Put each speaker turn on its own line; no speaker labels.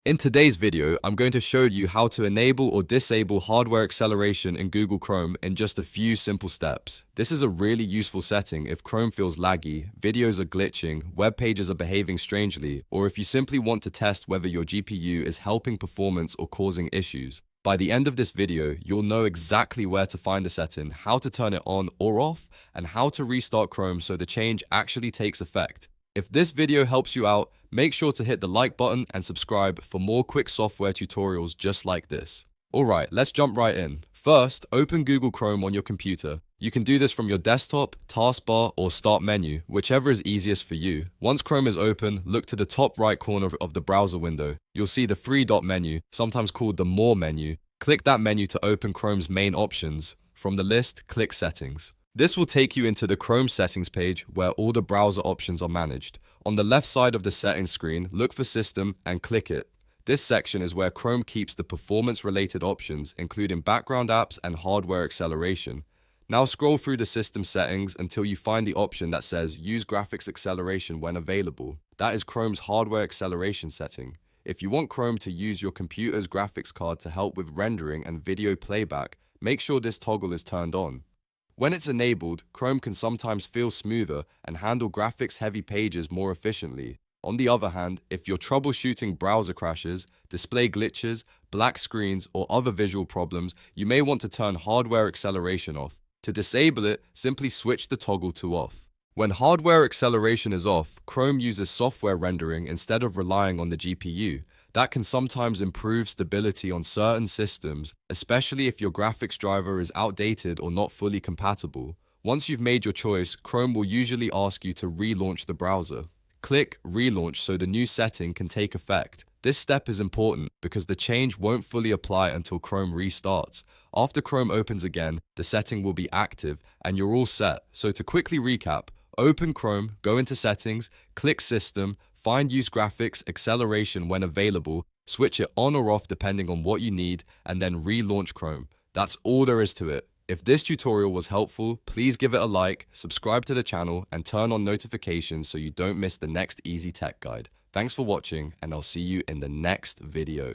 In today's video, I'm going to show you how to enable or disable hardware acceleration in Google Chrome in just a few simple steps. This is a really useful setting if Chrome feels laggy, videos are glitching, web pages are behaving strangely, or if you simply want to test whether your GPU is helping performance or causing issues. By the end of this video, you'll know exactly where to find the setting, how to turn it on or off, and how to restart Chrome so the change actually takes effect. If this video helps you out, make sure to hit the like button and subscribe for more quick software tutorials just like this. Alright, let's jump right in. First, open Google Chrome on your computer. You can do this from your desktop, taskbar, or start menu, whichever is easiest for you. Once Chrome is open, look to the top right corner of the browser window. You'll see the three-dot menu, sometimes called the More menu. Click that menu to open Chrome's main options. From the list, click Settings. This will take you into the Chrome settings page where all the browser options are managed. On the left side of the settings screen, look for System and click it. This section is where Chrome keeps the performance-related options, including background apps and hardware acceleration. Now scroll through the system settings until you find the option that says Use graphics acceleration when available. That is Chrome's hardware acceleration setting. If you want Chrome to use your computer's graphics card to help with rendering and video playback, make sure this toggle is turned on. When it's enabled, Chrome can sometimes feel smoother and handle graphics-heavy pages more efficiently. On the other hand, if you're troubleshooting browser crashes, display glitches, black screens, or other visual problems, you may want to turn hardware acceleration off. To disable it, simply switch the toggle to off. When hardware acceleration is off, Chrome uses software rendering instead of relying on the GPU. That can sometimes improve stability on certain systems, especially if your graphics driver is outdated or not fully compatible. Once you've made your choice, Chrome will usually ask you to relaunch the browser. Click Relaunch so the new setting can take effect. This step is important because the change won't fully apply until Chrome restarts. After Chrome opens again, the setting will be active and you're all set. So to quickly recap, open Chrome, go into Settings, click System, find Use graphics acceleration when available, switch it on or off depending on what you need, and then relaunch Chrome. That's all there is to it. If this tutorial was helpful, please give it a like, subscribe to the channel, and turn on notifications so you don't miss the next easy tech guide. Thanks for watching, and I'll see you in the next video.